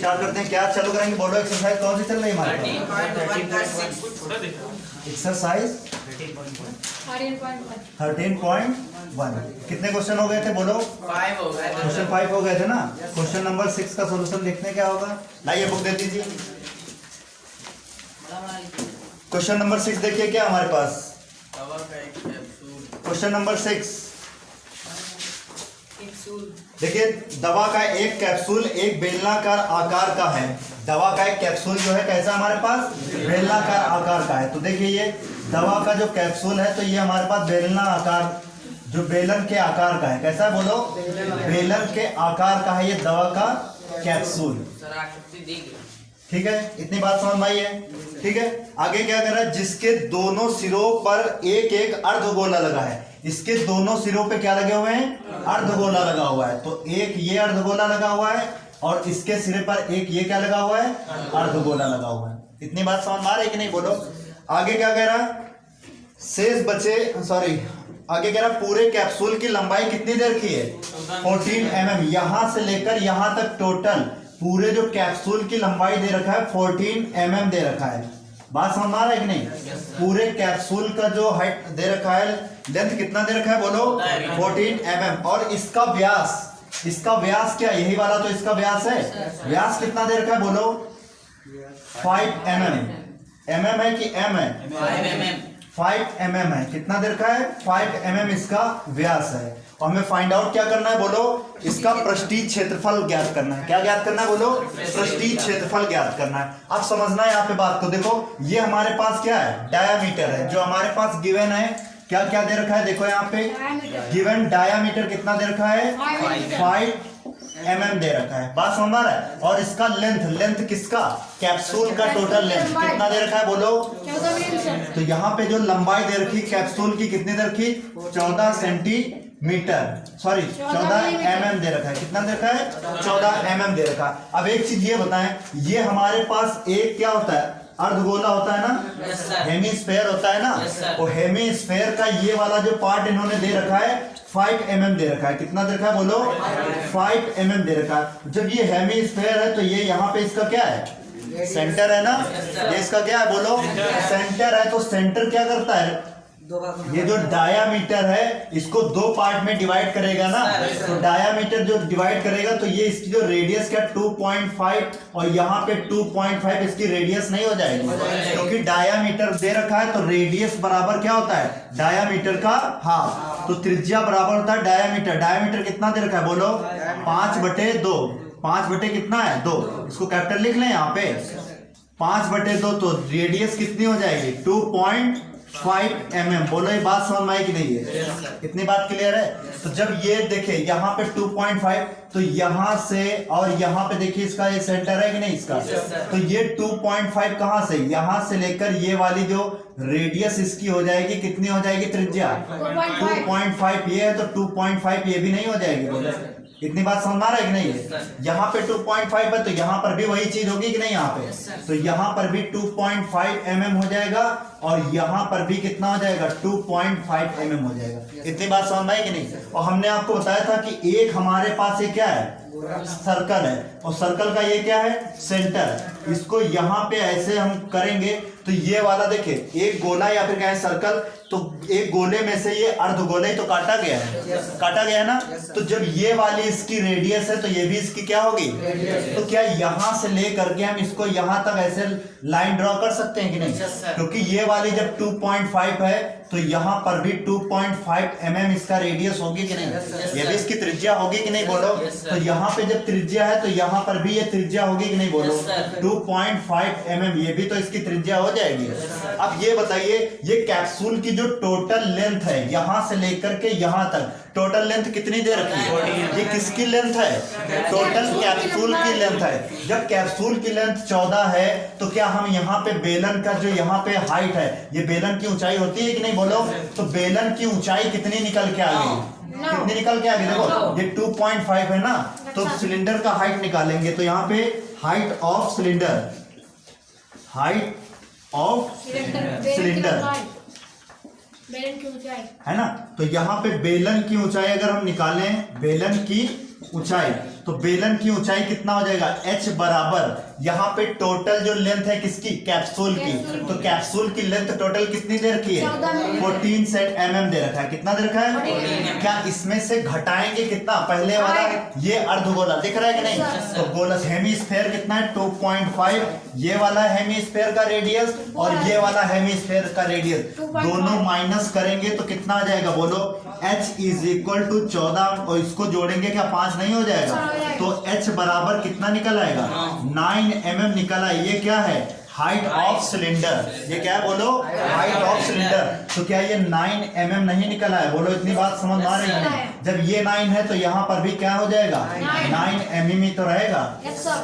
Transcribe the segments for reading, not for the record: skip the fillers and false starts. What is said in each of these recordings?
Start करते हैं। क्या चालू करेंगे बोलो? एक्सरसाइज कौन सी चल रही है हमारे? एक्सरसाइज 13.1। कितने क्वेश्चन हो गए थे बोलो? 5 हो गए। क्वेश्चन 5 हो गए थे ना। क्वेश्चन नंबर 6 का सॉल्यूशन देखते हैं क्या होगा। लाइए बुक दे दीजिए। क्वेश्चन नंबर 6 देखिए क्या हमारे पास। क्वेश्चन नंबर 6 देखिए, दवा का एक कैप्सूल एक बेलनाकार आकार का है। दवा का एक कैप्सूल जो है कैसा हमारे पास? बेलनाकार आकार का है। तो देखिए ये दवा का जो कैप्सूल है तो ये हमारे पास बेलना आकार, जो बेलन के आकार का है। कैसा है बोलो? बेलन के आकार का है ये दवा का कैप्सूल। ठीक है, इतनी बात समझ में आई है? ठीक है, आगे क्या कर रहा है? जिसके दोनों सिरों पर एक एक अर्धगोला लगा है। इसके दोनों सिरों पे क्या लगे हुए हैं? अर्धगोला लगा हुआ है। तो एक ये अर्धगोला लगा हुआ है और इसके सिरे पर एक ये क्या लगा हुआ है? अर्धगोला लगा हुआ है। इतनी बात समझ में आ रही है कि नहीं बोलो? आगे क्या कह रहा है? शेष बचे, सॉरी, आगे कह रहा है पूरे कैप्सूल की लंबाई कितनी देर की है? 14 mm। यहां से लेकर यहां तक टोटल पूरे जो कैप्सूल की लंबाई दे रखा है 14 mm दे रखा है। बात समझ में आ रहा है कि नहीं? पूरे कैप्सूल का जो हाइट दे रखा है, लेंथ कितना दे रखा है बोलो? 14 mm। और इसका व्यास क्या? यही वाला तो इसका व्यास है। व्यास कितना दे रखा है बोलो? 5 mm। mm है कि m है? 5 mm है। कितना दे रखा है? 5 mm इसका व्यास है। और हमें फाइंड आउट क्या करना है बोलो? इसका पृष्ठीय क्षेत्रफल ज्ञात करना है। क्या ज्ञात करना है बोलो? पृष्ठीय क्षेत्रफल ज्ञात करना है। अब समझना है यहाँ पे बात को। देखो ये हमारे पास क्या है? डायामीटर है जो हमारे पास गिवन है। क्या क्या दे रखा है? देखो यहाँ पे गिवन डायामीटर कितना दे रखा है? 5 mm दे रखा है। बात समझ रहा है? और इसका लेंथ किसका? कैप्सूल का टोटल लेंथ कितना दे रखा है बोलो? तो यहाँ पे जो लंबाई दे रखी कैप्सूल की कितनी दे रखी? 14 सेंटीमीटर, सॉरी 14 mm दे रखा है। कितना दे रखा है? 14 mm दे रखा है। अब एक चीज ये बताएं, ये हमारे पास एक क्या होता है? अर्धगोला होता है ना? हेमीस्फेयर होता है ना? और हेमीस्फेयर का ये वाला जो पार्ट इन्होंने दे रखा है 5 mm दे रखा है। कितना दे रखा है बोलो? 5 mm दे रखा है। जब ये हेमीस्फेयर है तो ये यहाँ पे इसका क्या है? सेंटर है ना? ये इसका क्या है बोलो? सेंटर है। तो सेंटर क्या करता है? ये जो डायामीटर है इसको दो पार्ट में डिवाइड करेगा ना। तो डायामीटर जो डिवाइड करेगा तो ये इसकी जो रेडियस क्या 2.5 और यहाँ पे 2.5 इसकी रेडियस नहीं हो जाएगी, क्योंकि डायामीटर दे रखा है। तो रेडियस बराबर क्या होता है? डायामीटर का हाफ। तो त्रिज्या बराबर होता है डायामीटर। डायामीटर कितना दे रखा है बोलो? 5/2। 5 कितना है? 2। इसको कैपिटल लिख लें यहाँ पे 5/2। तो रेडियस कितनी हो जाएगी? 2.5 mm। बोलो ये बात समझ में आई कि नहीं है? इतनी बात क्लियर है? तो जब ये देखिए यहाँ पे 2.5 तो यहाँ से और यहाँ पे देखिए इसका ये सेंटर है कि नहीं इसका? तो ये 2.5 कहाँ से? यहाँ से लेकर ये वाली जो रेडियस इसकी हो जाएगी कितनी हो जाएगी? त्रिज्या 2.5 ये है तो 2.5 ये भी नहीं हो जाएगी। बोलो इतनी बात समझ आ रहा है कि नहीं है? यहाँ पे 2.5 है तो यहाँ पर भी वही चीज होगी कि नहीं? यहाँ पे तो यहाँ पर भी 2.5 mm हो जाएगा और यहाँ पर भी कितना हो जाएगा? 2.5 mm हो जाएगा। इतनी बात समझ में आई कि नहीं? और हमने आपको बताया था कि एक हमारे पास ये क्या है? सर्कल है। और सर्कल का ये क्या है? सेंटर। इसको यहाँ पे ऐसे हम करेंगे तो ये वाला देखिए एक गोला या फिर क्या है? सर्कल। तो एक गोले में से ये अर्धगोले ही तो काटा गया है। काटा गया है ना? तो जब ये वाली इसकी रेडियस है तो ये भी इसकी क्या होगी? तो क्या यहां से ले करके हम इसको यहां तक ऐसे लाइन ड्रॉ कर सकते हैं कि नहीं? क्योंकि ये वाली जब 2.5 है तो यहाँ पर भी 2.5 mm इसका रेडियस होगी कि नहीं? ये भी इसकी त्रिज्या होगी कि नहीं बोलो? तो यहाँ पे जब त्रिज्या है तो यहाँ पर भी ये त्रिज्या होगी कि नहीं बोलो? 2.5 mm ये भी तो इसकी त्रिज्या हो जाएगी। अब ये बताइए ये कैप्सूल की जो टोटल लेंथ है यहाँ से लेकर के यहाँ तक टोटल लेंथ कितनी दे रखी है? ये किसकी लेंथ है? टोटल कैप्सूल की लेंथ है। जब कैप्सूल की लेंथ 14 है तो क्या हम यहाँ पे बेलन का जो यहाँ पे हाइट है, ये बेलन की ऊंचाई होती है कि नहीं बोलो? तो बेलन की ऊंचाई कितनी निकल के आ गई? कितनी निकल के आ गई? देखो ये 2.5 है ना, तो सिलेंडर का हाइट निकालेंगे तो यहाँ पे height of cylinder, height of cylinder बेलन की ऊंचाई है ना। तो यहाँ पे बेलन की ऊंचाई अगर हम निकालें, बेलन की ऊंचाई तो बेलन की ऊंचाई कितना हो जाएगा, h बराबर यहाँ पे टोटल जो लेंथ है किसकी, कैप्सूल की, तो कैप्सूल की लेंथ टोटल कितनी दे रखी है, 14 सेंट mm दे रखा है। कितना दे रखा है, क्या इसमें से घटाएंगे कितना, पहले वाला ये अर्धगोला दिख रहा है कि नहीं, तो गोला हेमीस्फेयर कितना है 2.5, ये वाला हेमीस्फेयर का रेडियस और ये वाला हेमीस्फेयर का रेडियस, दोनों माइनस करेंगे तो कितना आ जाएगा बोलो, h इज इक्वल टू 14 और इसको जोड़ेंगे क्या 5 नहीं हो जाएगा, तो h बराबर कितना निकल आएगा 9 mm निकल आए। ये क्या है, हाइट ऑफ सिलेंडर, ये क्या है बोलो, हाइट ऑफ सिलेंडर। तो क्या ये 9 mm नहीं निकला है, बोलो इतनी बात समझ में आ रही है, जब ये 9 है तो यहाँ पर भी क्या हो जाएगा 9 mm ही तो रहेगा।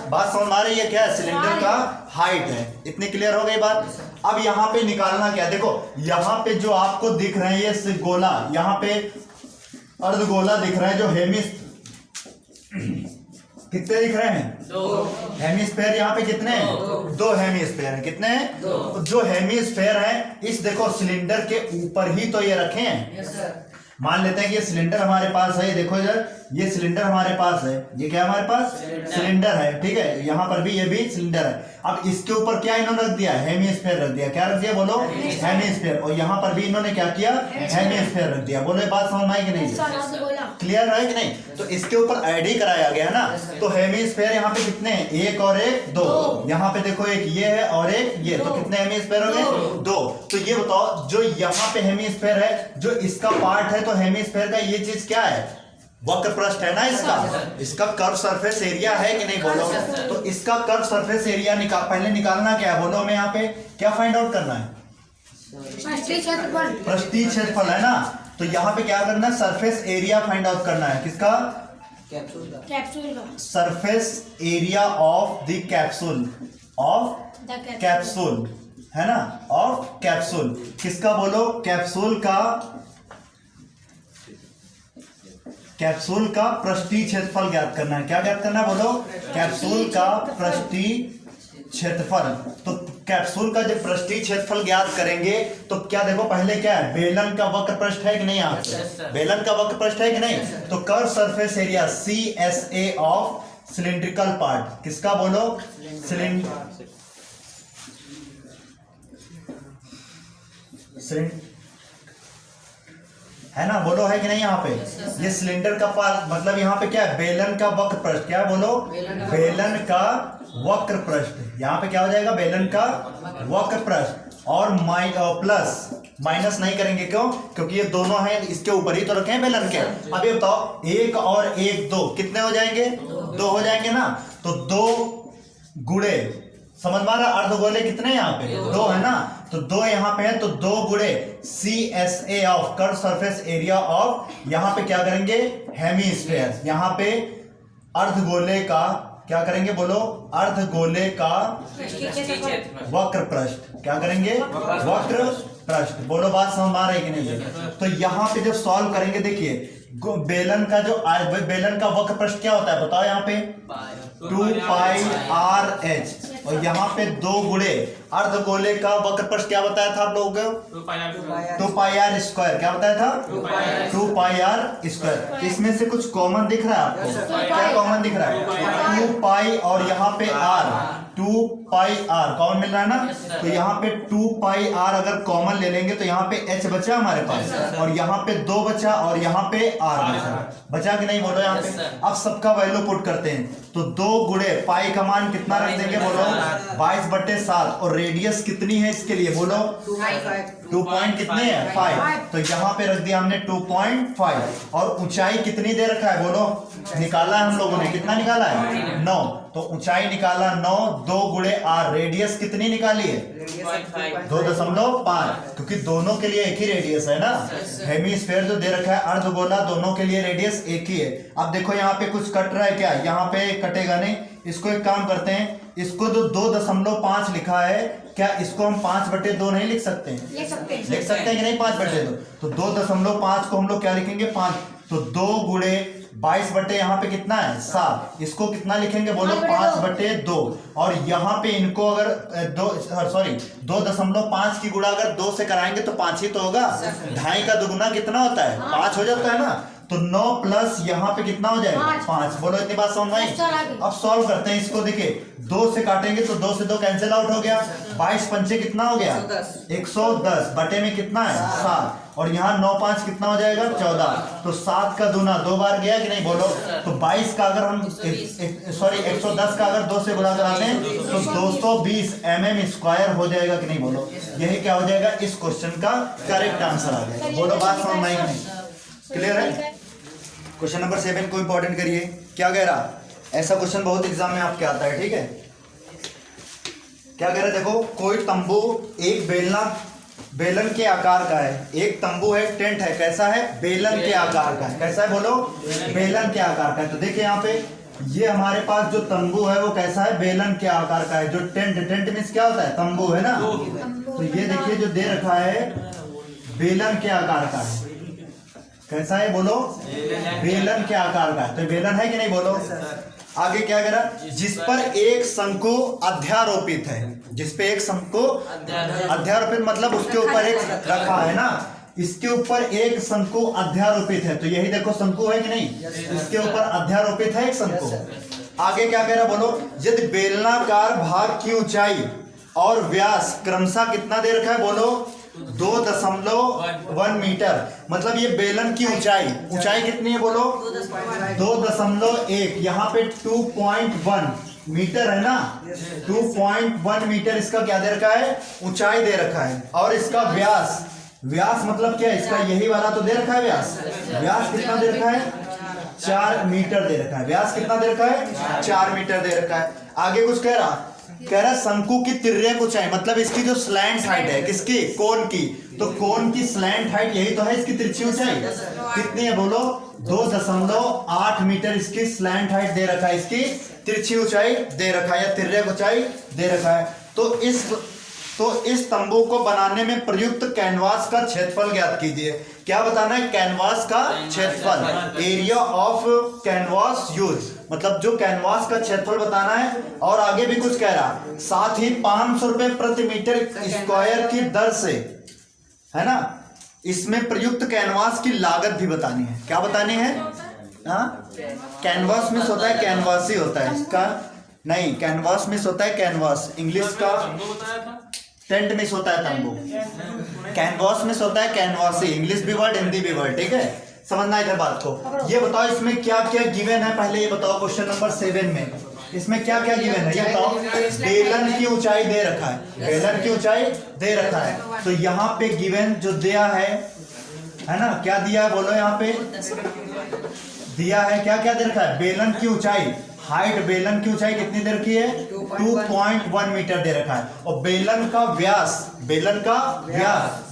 बात समझ में आ रही है, क्या है सिलेंडर का हाइट है। इतनी क्लियर हो गई बात। अब यहाँ पे निकालना क्या, देखो यहाँ पे जो आपको दिख रहे हैं ये गोला, यहाँ पे अर्धगोला दिख रहा है, जो हेमिस कितने दिख रहे हैं, 2 हेमिस्फेयर, यहाँ पे कितने हैं, 2 हेमिस्फेयर है, कितने हैं, जो हेमिस्फेयर है इस देखो सिलेंडर के ऊपर ही तो ये रखे हैं। मान लेते हैं कि ये सिलेंडर हमारे पास है, देखो इधर ये सिलेंडर हमारे पास है, ये क्या हमारे पास सिलेंडर है, ठीक है, यहाँ पर भी ये भी सिलेंडर है। अब इसके ऊपर क्या इन्होंने रख दिया, हेमिस्फेयर रख दिया, क्या रख दिया बोलो, हेमिस्फेयर, और यहाँ पर भी इन्होंने क्या किया, हेमिस्फेयर रख दिया। बोलो ये बात समझ में आई कि नहीं, क्लियर है कि नहीं। तो इसके ऊपर ऐड ही कराया गया है ना, तो हेमिस्फेयर यहाँ पे कितने हैं, 1 और 1 2, यहाँ पे देखो एक ये है और एक ये, तो कितने हेमिस्फेयर हो गए 2। तो ये बताओ जो यहाँ पे हेमिस्फेयर है, जो इसका पार्ट है, तो हेमिस्फेयर का ये चीज क्या है, वक्र पृष्ठ है ना, इसका कर्व सरफेस एरिया है कि नहीं बोलो। तो इसका कर्व सरफेस एरिया पहले निकालना क्या है बोलो, हमें यहाँ पे क्या फाइंड आउट करना है, पृष्ठीय क्षेत्रफल है ना। तो यहाँ पे क्या करना है, सरफेस एरिया फाइंड आउट करना है, किसका, कैप्सूल का, surface area of the capsule, of capsule है ना, ऑफ कैप्सूल, किसका बोलो, कैप्सूल का पृष्ठीय क्षेत्रफल ज्ञात करना है। क्या ज्ञात करना है बोलो, कैप्सूल का पृष्ठीय क्षेत्रफल। तो कैप्सूल का जब पृष्ठीय क्षेत्रफल ज्ञात करेंगे तो क्या देखो पहले क्या है, बेलन का वक्र पृष्ठ है कि नहीं, यहाँ पे बेलन का वक्र पृष्ठ है कि नहीं, तो curve surface area CSA of cylindrical part, किसका बोलो, है ना, बोलो है कि नहीं। यहाँ पे ये सिलेंडर का पार्ट, मतलब यहाँ पे क्या है, बेलन का वक्र पृष्ठ, क्या बोलो, बेलन का वक्र पृष्ठ, यहाँ पे क्या हो जाएगा, बेलन का वक्र पृष्ठ, और प्लस माइनस नहीं करेंगे, क्यों, क्योंकि ये दोनों हैं इसके ऊपर ही तो रखे हैं बेलन के। अब ये बताओ 1 और 1 2 कितने हो जाएंगे, 2 हो जाएंगे ना, तो 2 गुणे, समझ में आ रहा, अर्धगोले कितने यहाँ पे 2 है ना, तो 2 यहाँ पे है, तो 2 गुणे CSA of curve surface area of, यहाँ पे क्या करेंगे, हेमिस्फेयर, यहाँ पे अर्धगोले का क्या करेंगे बोलो, अर्धगोले का वक्र पृष्ठ, क्या करेंगे, वक्र पृष्ठ। बोलो बात समझ आ रही है कि नहीं। तो यहाँ पे जब सॉल्व करेंगे, देखिए बेलन का जो बेलन का वक्र पृष्ठ क्या होता है बताओ, यहाँ पे 2πRh, और यहाँ पे 2 गुणे अर्धगोले का वक्र पृष्ठ क्या बताया था आप लोगों को, 2πr स्क्वायर, क्या बताया था 2πr स्क्वायर। इसमें से कुछ कॉमन दिख रहा है आपको, क्या कॉमन दिख रहा है, 2π और यहाँ पे r, 2πr कॉमन मिल रहा है ना, तो यहाँ पे 2πr अगर कॉमन ले लेंगे तो यहाँ पे h बचा हमारे पास, और यहाँ पे 2 बचा, और यहाँ पे r बचा कि नहीं बोलो। यहाँ पे अब सबका वैल्यू पुट करते हैं, तो 2 गुणे पाई का मान कितना रख देंगे बोलो, 22/7, और रेडियस कितनी है इसके लिए बोलो, 2 पॉइंट कितने है 5, तो यहाँ पे रख दिया हमने 2.5, और ऊंचाई कितनी दे रखा है बोलो, निकाला है हम लोगों ने, कितना निकाला है 9, तो ऊंचाई निकाला 9, 2 गुणे r, रेडियस कितनी निकाली है 2.5, क्योंकि दोनों के लिए एक ही रेडियस है ना, हेमिस्फेयर जो दे रखा है अर्धगोला, दोनों के लिए रेडियस एक ही है। अब देखो यहाँ पे कुछ कट रहा है क्या, यहाँ पे कटेगा नहीं, इसको एक काम करते हैं, इसको जो 2.5 लिखा है, क्या इसको हम 5/2 नहीं लिख सकते हैं, लिख सकते हैं कि नहीं 5/2, तो 2.5 को हम लोग क्या लिखेंगे 5, तो 2 गुणे 22 यहाँ पे कितना है 7, इसको कितना लिखेंगे बोलो 5/2, और यहाँ पे इनको अगर 2.5 की गुणा अगर 2 से कराएंगे तो 5 ही तो होगा, 2.5 का दुगुना कितना होता है 5 हो जाता है ना, तो 9 प्लस यहाँ पे कितना हो जाएगा 5। बोलो इतनी बात समझ में आई? अब सॉल्व करते हैं इसको। देखिए 2 से काटेंगे तो 2 से 2 कैंसिल आउट हो गया। 22 पंचे कितना हो गया 110 बटे में कितना है 7 और यहाँ 9 5 कितना हो जाएगा 14। तो 7 का दूना 2 बार गया कि नहीं बोलो। तो 22 का अगर हम 110 का अगर 2 से गुणा कराते हैं तो 220 mm² हो जाएगा कि नहीं बोलो। यही क्या हो जाएगा इस क्वेश्चन का करेक्ट आंसर आ जाएगा। बोलो बात समझ में आई नहीं? क्लियर है? क्वेश्चन नंबर 7 को इंपॉर्टेंट करिए। क्या कह रहा, ऐसा क्वेश्चन बहुत एग्जाम में आपके आता है, ठीक है। क्या कह रहा है, देखो कोई तंबू एक बेलन के आकार का है। एक तंबू है, टेंट है, कैसा है बेलन के आकार का है। कैसा है बोलो बेलन के आकार का है। तो देखिए यहाँ पे ये हमारे पास जो तंबू है वो कैसा है बेलन के आकार का है। जो टेंट मीन्स क्या होता है तंबू है ना। तो ये देखिए जो दे रखा है बेलन के आकार का है। कैसा है बोलो बेलन के आकार का है। तो बेलन है कि नहीं बोलो। आगे क्या करा, जिस पर एक शंकु अध्यारोपित है। जिस पे एक शंकु अध्यारोपित मतलब उसके ऊपर एक रखा है ना। इसके ऊपर एक शंकु अध्यारोपित है। तो यही देखो शंकु है कि नहीं, इसके ऊपर अध्यारोपित है एक शंकु। आगे क्या कह रहा बोलो, यदि बेलनाकार भाग की ऊंचाई और व्यास क्रमशः कितना दे रखा है बोलो 2.1 मीटर। मतलब ये बेलन की ऊंचाई कितनी है बोलो 2.1। यहाँ पे 2.1 मीटर है ना। 2.1 मीटर इसका क्या दे रखा है ऊंचाई दे रखा है। और इसका व्यास मतलब क्या है इसका यही वाला तो दे रखा है व्यास कितना दे रखा है 4 मीटर दे रखा है। व्यास कितना दे रखा है 4 मीटर दे रखा है। आगे कुछ कह रहा शंकु की तिर्यक ऊंचाई मतलब इसकी जो स्लैंट हाइट है किसकी कोन की। तो कोन की स्लैंट हाइट यही तो है इसकी तिरछी ऊंचाई कितनी है बोलो 2.8 मीटर इसकी स्लैंट हाइट दे रखा है। इसकी तिरछी ऊंचाई दे रखा है या तिर्यक ऊंचाई दे रखा है। तो इस तंबू को बनाने में प्रयुक्त कैनवास का क्षेत्रफल ज्ञात कीजिए। क्या बताना है कैनवास का क्षेत्रफल, एरिया ऑफ कैनवास यूज मतलब जो कैनवास का क्षेत्रफल बताना है। और आगे भी कुछ कह रहा, साथ ही 500 रुपए प्रति मीटर स्क्वायर की दर से है ना इसमें प्रयुक्त कैनवास की लागत भी बतानी है। क्या बतानी है कैनवास मिस होता है कैनवास ही होता है इसका नहीं कैनवास मिस होता है कैनवास इंग्लिश का टेंट मिस होता है तंबू। कैनवास मिस होता है कैनवास ही इंग्लिश भी वर्ड हिंदी भी वर्ड ठीक है। समझना इधर बात को। ये बताओ इसमें क्या क्या गिवन है पहले ये बताओ। क्वेश्चन नंबर 7 में इसमें क्या क्या गिवन है ये बताओ। बेलन की ऊंचाई दे रखा है बेलन की ऊंचाई दे रखा है। तो यहाँ पे गिवन जो दिया है ना क्या दिया है बोलो। यहाँ पे दिया है क्या क्या दे रखा है बेलन की ऊंचाई हाइट बेलन की ऊंचाई कितनी दे रखी है 2.1 मीटर दे रखा है। और बेलन का व्यास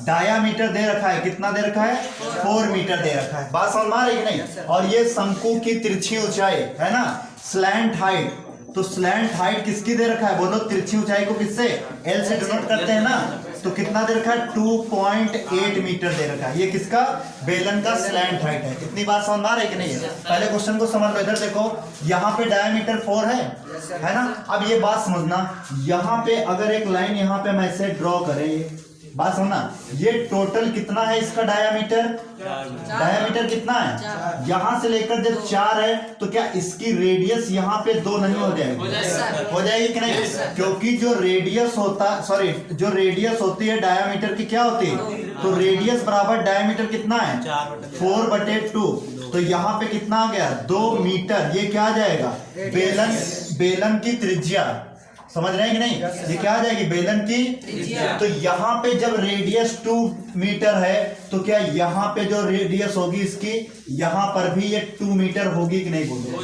डायामीटर दे रखा है कितना दे रखा है 4 मीटर दे रखा है। बात समझ में आ रही है कि नहीं। और ये शंकु की तिरछी ऊंचाई है ना स्लैंट हाइट। तो स्लैंट हाइट किसकी दे रखा है बोलो तिरछी ऊंचाई को किससे एल से डिनोट करते हैं ना। तो कितना दे रखा है 2.8 मीटर दे रखा है। ये किसका बेलन का स्लैंट हाइट है। इतनी बात समझ में आ रही है कि नहीं है। पहले क्वेश्चन को समझ लो। इधर देखो यहाँ पे डायमीटर 4 है ना। अब ये बात समझना यहाँ पे अगर एक लाइन यहाँ पे मैं इसे ड्रॉ करें बात समझना ये टोटल कितना है इसका डायामीटर कितना है यहाँ से लेकर जब 4 है तो क्या इसकी रेडियस यहाँ पे 2 नहीं हो जाएगी हो जाएगी कि नहीं। क्योंकि जो रेडियस होती है डायामीटर की क्या होती है तो रेडियस बराबर डायामीटर कितना है 4/2। तो यहाँ पे कितना आ गया 2 मीटर। ये क्या आ जाएगा बेलन की त्रिज्या। समझ रहे हैं कि नहीं। ये क्या आ जाएगी बेलन की। तो यहाँ पे जब रेडियस 2 मीटर है तो क्या यहाँ पे जो रेडियस होगी इसकी यहाँ पर भी ये 2 मीटर होगी कि नहीं बोलो।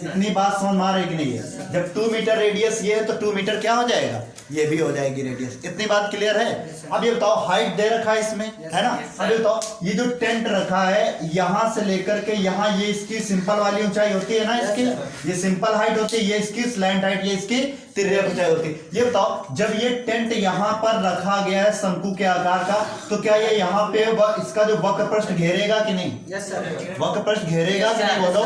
इतनी बात समझ में आ रही है कि नहीं है। जब 2 मीटर रेडियस ये है तो 2 मीटर क्या हो जाएगा ये भी हो जाएगी रेडियस। इतनी बात क्लियर है। अब ये बताओ हाइट दे रखा है इसमें है ना। अब ये बताओ ये जो टेंट रखा है यहाँ से लेकर के यहाँ ये इसकी सिंपल वाली ऊंचाई होती है ना इसकी ये सिंपल हाइट होती है। ये इसकी स्लैंट हाइट ये इसकी तिर्यक ऊंचाई होती है। ये बताओ जब ये टेंट यहाँ पर रखा गया है शंकु के आकार का तो क्या ये यहाँ पे इसका जो वक्र पृष्ठ घेरेगा कि नहीं? Yes sir. वक्र पृष्ठ घेरेगा कि नहीं बोलो?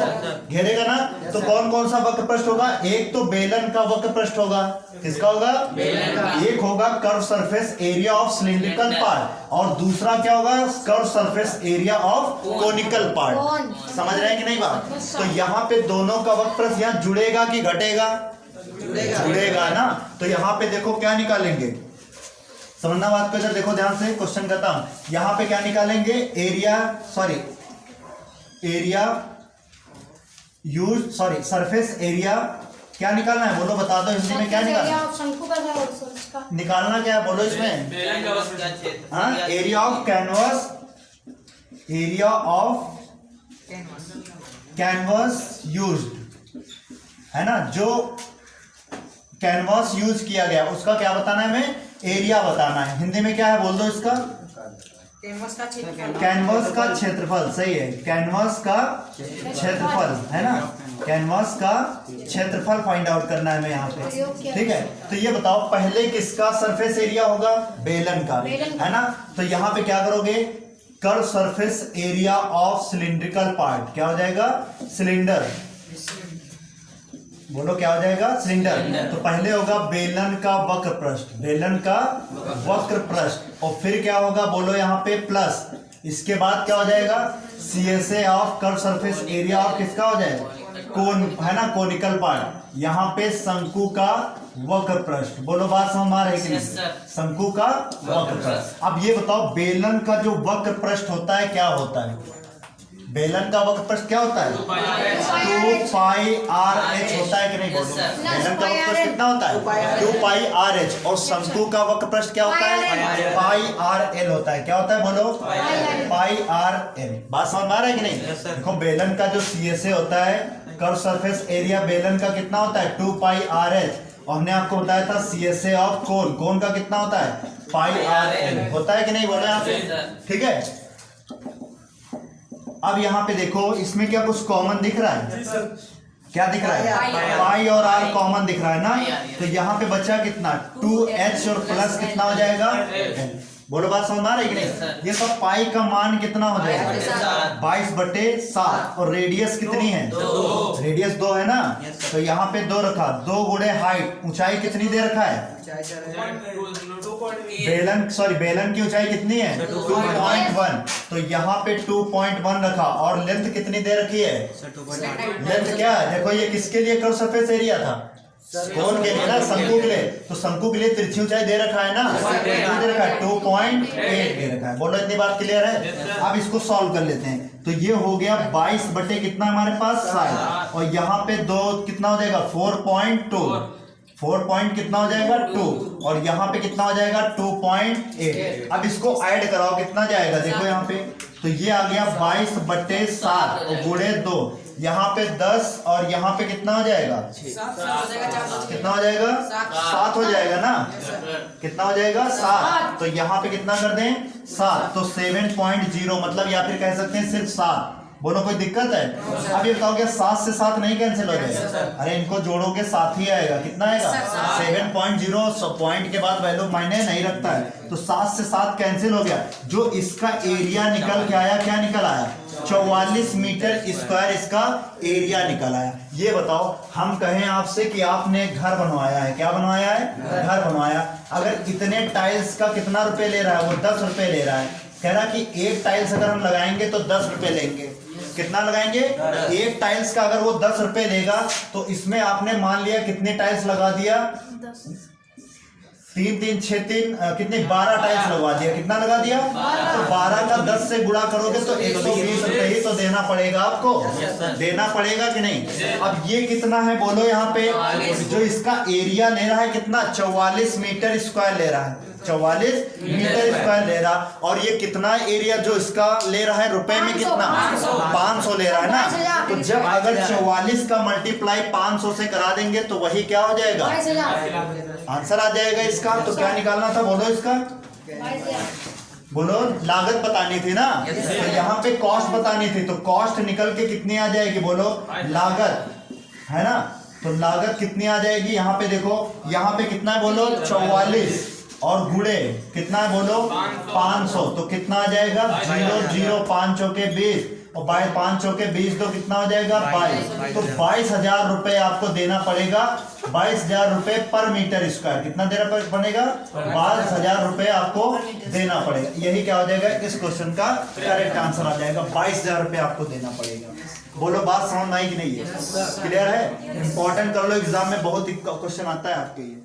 घेरेगा ना। तो कौन कौन सा वक्र पृष्ठ होगा? एक तो बेलन का वक्र पृष्ठ होगा। किसका होगा? बेलन का। एक होगा curve surface area of cylindrical part, और दूसरा क्या होगा? Curve surface area of conical part. समझ रहे हैं कि नहीं बात? तो यहाँ पे दोनों का वक्र पृष्ठ यहाँ जुड़ेगा कि घटेगा? जुड़ेगा ना। तो यहाँ पे देखो क्या निकालेंगे, समझना बात को, इधर देखो ध्यान से, क्वेश्चन करता हूं। यहाँ पे क्या निकालेंगे? एरिया यूज सरफेस एरिया क्या निकालना है बोलो? बता दो हिंदी में क्या निकालना है? शंकु का है उसका निकालना क्या है बोलो इसमें? हाँ, area of canvas, area of canvas used, है ना। जो कैनवास यूज किया गया उसका क्या बताना है हमें? एरिया बताना है। हिंदी में क्या है बोल दो इसका? कैनवस का क्षेत्रफल। कैनवास का क्षेत्रफल, सही है। कैनवास का क्षेत्रफल, है ना। कैनवास का क्षेत्रफल फाइंड आउट करना है हमें यहाँ पे, ठीक है। तो ये बताओ पहले किसका सरफेस एरिया होगा? बेलन का, है ना। तो यहाँ पे क्या करोगे? Curve surface area of cylindrical part क्या हो जाएगा? सिलेंडर। बोलो क्या हो जाएगा? सिलेंडर। तो पहले होगा बेलन का वक्र पृष्ठ, बेलन का वक्र पृष्ठ, और फिर क्या होगा बोलो यहाँ पे? प्लस। इसके बाद क्या हो जाएगा? CSA of curve surface area of किसका हो जाएगा? कोन, है ना, कोनिकल पार्ट। यहाँ पे शंकु का वक्र पृष्ठ। बोलो बात समझ आ रही है कि नहीं? शंकु का वक्र पृष्ठ। अब ये बताओ बेलन का जो वक्र पृष्ठ होता है क्या होता है? बेलन का वक्र पृष्ठ क्या होता है? 2 पाई आर एच होता है कि नहीं बोलो? बेलन का वक्र पृष्ठ कितना होता है? 2 पाई आर एच। और शंकु का वक्र पृष्ठ क्या होता है? पाई आर एल होता है। क्या होता है बोलो? पाई आर एल। बात समझ में आ रहा है कि नहीं? देखो बेलन का जो CSA होता है, कर्व सरफेस एरिया बेलन का कितना होता है? 2 पाई आर एच। और हमने आपको बताया था CSA ऑफ कोन, कोन का कितना होता है? पाई आर एल होता है कि नहीं बोलो यहाँ पे? ठीक है। अब यहाँ पे देखो इसमें क्या कुछ कॉमन दिख रहा है? क्या दिख रहा है? पाई और आर कॉमन दिख रहा है ना। तो यहाँ पे बचा कितना? 2h और प्लस कितना हो जाएगा? बोलो बात समझ आ रही है कि नहीं? ये सब पाई का मान कितना हो जाएगा? 22/7। और रेडियस कितनी है? रेडियस 2 है ना। तो यहाँ पे 2 रखा, 2 गुणे हाइट, ऊंचाई कितनी दे रखा है? बेलन की ऊंचाई कितनी है? 2.1। तो यहाँ पे 2.1 रखा, और लेंथ कितनी दे रखी है? लेंथ क्या है? देखो ये किसके लिए कर्व सरफेस एरिया था? कोन के लिए ना, शंकु के लिए। तो शंकु के लिए तिरछी ऊंचाई दे रखा है ना, दे रखा है 2.8 दे रखा है। बोलो इतनी बात क्लियर है? अब इसको सॉल्व कर लेते हैं। तो ये हो गया 22 बटे कितना हमारे पास? 60। और यहाँ पे 2 कितना हो जाएगा? 4.2। 4 पॉइंट कितना हो जाएगा? 2। और यहाँ पे कितना हो जाएगा? 2.8। अब इसको ऐड कराओ, कितना जाएगा देखो यहाँ पे। तो ये आ गया 22/7 और गुणे 2। यहाँ पे 10 और यहाँ पे कितना हो जाएगा? कितना हो जाएगा? 7 हो जाएगा ना। कितना हो जाएगा? 7। तो यहाँ पे कितना कर दें? 7। तो 7.0 मतलब, या फिर कह सकते हैं सिर्फ 7। बोलो कोई दिक्कत है? अब ये बताओ क्या 7 से 7 नहीं कैंसिल हो जाएगा? अरे इनको जोड़ोगे 7 ही आएगा। कितना आएगा? 7.0। पॉइंट के बाद वैल्यू मायने नहीं रखता है। तो 7 से 7 कैंसिल हो गया। जो इसका एरिया निकल के आया, क्या निकल आया? 44 मीटर स्क्वायर इसका एरिया निकल आया। ये बताओ हम कहें आपसे कि आपने घर बनवाया है, क्या बनवाया है? घर बनवाया। अगर इतने टाइल्स का कितना रुपए ले रहा है? वो 10 रुपए ले रहा है। कह रहा कि एक टाइल्स अगर हम लगाएंगे तो 10 रुपए लेंगे। कितना लगाएंगे? एक टाइल्स का अगर वो 10 रुपए लेगा, तो इसमें आपने मान लिया कितने टाइल्स लगा दिया? 3 3 6 3 कितने? 12 टाइल्स लगवा दिया। कितना लगा दिया? तो 12 का 10 से गुणा करोगे तो 120 रुपए ही तो देना पड़ेगा आपको। देना पड़ेगा कि नहीं? अब ये कितना है बोलो यहाँ पे? जो इसका एरिया ले रहा है कितना? 44 मीटर स्क्वायर ले रहा है। 44 मीटर स्क्वायर ले रहा। और ये कितना एरिया जो इसका ले रहा है रुपए में? कितना? 500 ले रहा है ना। तो जब अगर 44 का मल्टीप्लाई 500 से करा देंगे तो वही क्या हो जाएगा? आंसर आ जाएगा इसका। तो क्या निकालना था बोलो इसका? बोलो लागत बतानी थी ना। तो यहाँ पे कॉस्ट बतानी थी। तो कॉस्ट निकल के कितनी आ जाएगी बोलो? लागत, है ना। तो लागत कितनी आ जाएगी? यहाँ पे देखो, यहाँ पे कितना है बोलो? 44। और गुड़े कितना है बोलो 500, तो कितना आ जाएगा 0 0 5 चौके 20 और 5 चौके 20 तो कितना हो जाएगा 22। तो 22,000 रुपए आपको देना पड़ेगा, 22,000 रुपए पर मीटर स्क्वायर। कितना देना पड़ेगा 22,000 रुपए आपको देना पड़ेगा। यही क्या हो जाएगा इस क्वेश्चन का करेक्ट आंसर आ जाएगा, 22,000 रुपए आपको देना पड़ेगा। बोलो बात समझ में आई कि नहीं है? क्लियर है? इंपॉर्टेंट कर लो, एग्जाम में बहुत ही क्वेश्चन आता है आपके ये।